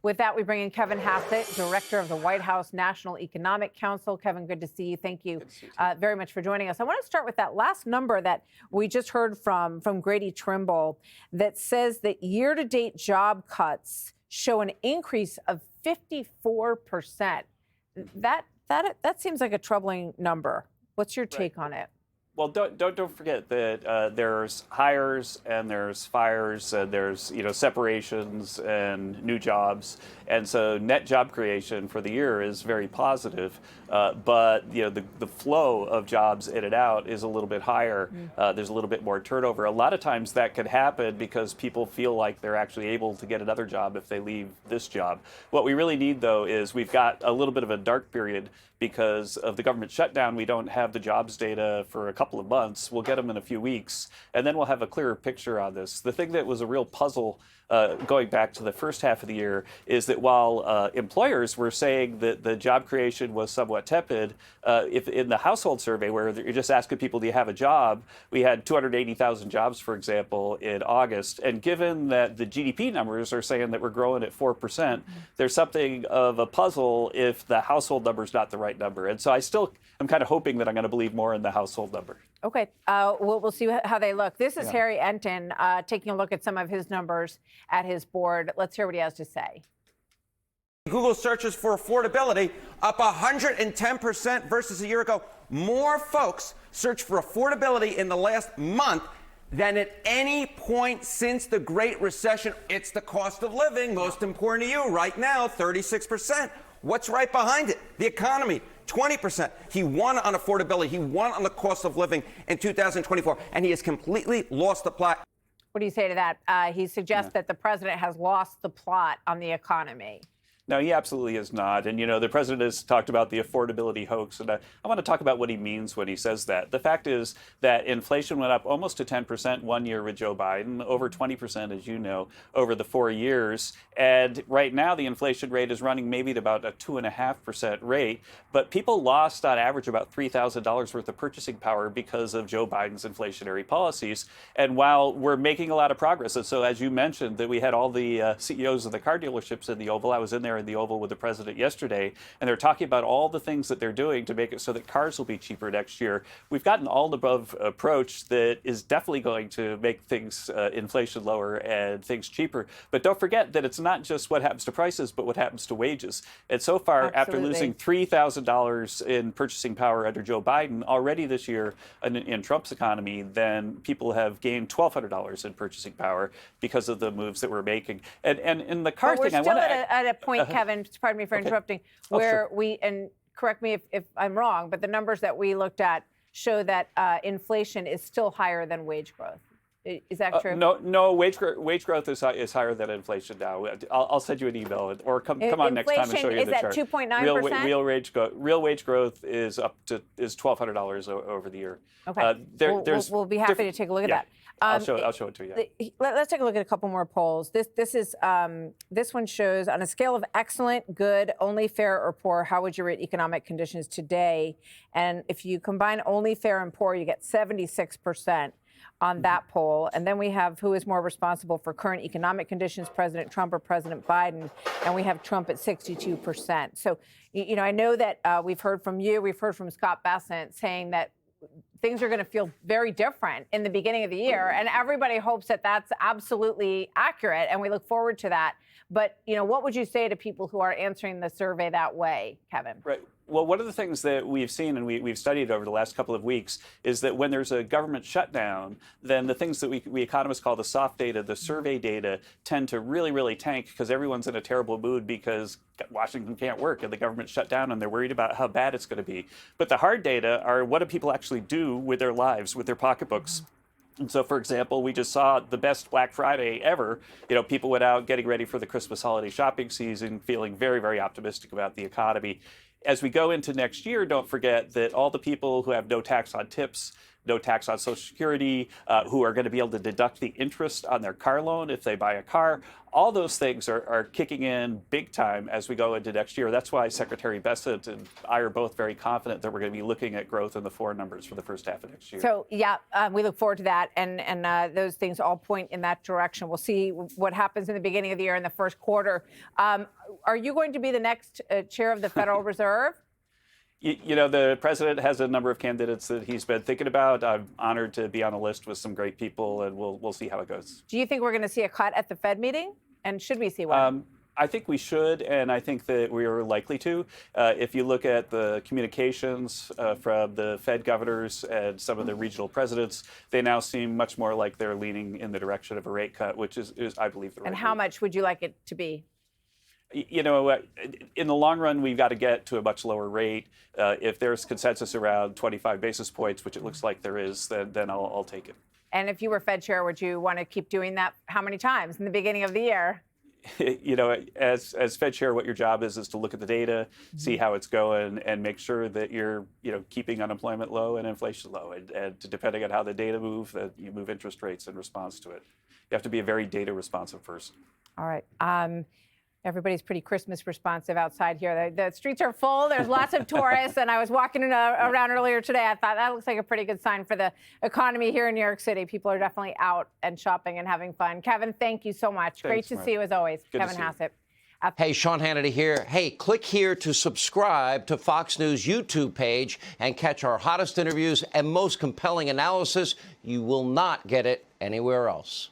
With that, we bring in Kevin Hassett, Director of the White House National Economic Council. Kevin, good to see you. Thank you very much for joining us. I want to start with that last number that we just heard from Grady Trimble that says that year-to-date job cuts show an increase of 54%. That seems like a troubling number. What's your take on it? Well, don't forget that there's hires and there's fires and there's separations and new jobs, and so net job creation for the year is very positive. But the flow of jobs in and out is a little bit higher. There's a little bit more turnover. A lot of times that could happen because people feel like they're actually able to get another job if they leave this job. What we really need, though, is we've got a little bit of a dark period because of the government shutdown. We don't have the jobs data for a couple of months. We'll get them in a few weeks, and then we'll have a clearer picture on this. The thing that was a real puzzle going back to the first half of the year is that while employers were saying that the job creation was somewhat tepid, if in the household survey where you're just asking people, do you have a job, we had 280,000 jobs, for example, in August. And given that the GDP numbers are saying that we're growing at 4%, there's something of a puzzle if the household number is not the right number. And so I'm kind of hoping that I'm going to believe more in the household number. Okay, we'll see how they look. This is Harry Enton taking a look at some of his numbers at his board. Let's hear what he has to say. Google searches for affordability up 110% versus a year ago. More folks search for affordability in the last month than at any point since the Great Recession. It's the cost of living, most important to you right now, 36%. What's right behind it? The economy, 20%. He won on affordability. He won on the cost of living in 2024, and he has completely lost the plot. What do you say to that? He suggests that the president has lost the plot on the economy. No, he absolutely is not. And, the president has talked about the affordability hoax. And I want to talk about what he means when he says that. The fact is that inflation went up almost to 10% 1 year with Joe Biden, over 20%, as you know, over the 4 years. And right now, the inflation rate is running maybe at about a 2.5% rate. But people lost, on average, about $3,000 worth of purchasing power because of Joe Biden's inflationary policies. And while we're making a lot of progress, and so as you mentioned, that we had all the CEOs of the car dealerships in the Oval, I was in there in the Oval with the president yesterday, and they're talking about all the things that they're doing to make it so that cars will be cheaper next year. We've got an all-above approach that is definitely going to make things, inflation lower and things cheaper. But don't forget that it's not just what happens to prices, but what happens to wages. And so far, after losing $3,000 in purchasing power under Joe Biden already this year in Trump's economy, then people have gained $1,200 in purchasing power because of the moves that we're making. And in the car thing, I want to at a point, Kevin, pardon me for interrupting, where we, and correct me if I'm wrong, but the numbers that we looked at show that inflation is still higher than wage growth. Is that true? No, wage growth is higher than inflation now. I'll send you an email, or come on next time and show you the chart. Inflation is at 2.9%? Real wage growth is $1,200 over the year. Okay, we'll be happy to take a look at that. I'll show it to you. Let's take a look at a couple more polls. This one shows, on a scale of excellent, good, only fair, or poor, how would you rate economic conditions today? And if you combine only fair and poor, you get 76% on that poll. And then we have who is more responsible for current economic conditions, President Trump or President Biden, and we have Trump at 62%. So, I know that we've heard from you, we've heard from Scott Bessent saying that things are going to feel very different in the beginning of the year, and everybody hopes that that's absolutely accurate, and we look forward to that. But, what would you say to people who are answering the survey that way, Kevin? Right. Well, one of the things that we've seen and we've studied over the last couple of weeks is that when there's a government shutdown, then the things that we economists call the soft data, the survey data, tend to really, really tank because everyone's in a terrible mood because Washington can't work and the government shut down and they're worried about how bad it's going to be. But the hard data are what do people actually do with their lives, with their pocketbooks. And so, for example, we just saw the best Black Friday ever. People went out getting ready for the Christmas holiday shopping season, feeling very, very optimistic about the economy. as we go into next year, don't forget that all the people who have no tax on tips, no tax on Social Security, who are going to be able to deduct the interest on their car loan if they buy a car, all those things are kicking in big time as we go into next year. That's why Secretary Hassett and I are both very confident that we're going to be looking at growth in the 4 numbers for the first half of next year. So, yeah, we look forward to that. And those things all point in that direction. We'll see what happens in the beginning of the year in the first quarter. Are you going to be the next chair of the Federal Reserve? You know, the president has a number of candidates that he's been thinking about. I'm honored to be on a list with some great people, and we'll see how it goes. Do you think we're going to see a cut at the Fed meeting? And should we see one? I think we should, and I think that we are likely to. If you look at the communications from the Fed governors and some of the regional presidents, they now seem much more like they're leaning in the direction of a rate cut, which is I believe, the right And how much would you like it to be? You know, in the long run, we've got to get to a much lower rate. If there's consensus around 25 basis points, which it looks like there is, then I'll take it. And if you were Fed chair, would you want to keep doing that how many times in the beginning of the year? You know, as Fed chair, what your job is to look at the data, see how it's going, and make sure that you're, keeping unemployment low and inflation low. And depending on how the data move, that you move interest rates in response to it. You have to be a very data responsive person. All right. Everybody's pretty Christmas responsive outside here. The streets are full. There's lots of tourists. And I was walking around earlier today. I thought that looks like a pretty good sign for the economy here in New York City. People are definitely out and shopping and having fun. Kevin, thank you so much. Thanks, Great to Martha. see you as always. Good Kevin Hassett. Hey, Sean Hannity here. Hey, click here to subscribe to Fox News YouTube page and catch our hottest interviews and most compelling analysis. You will not get it anywhere else.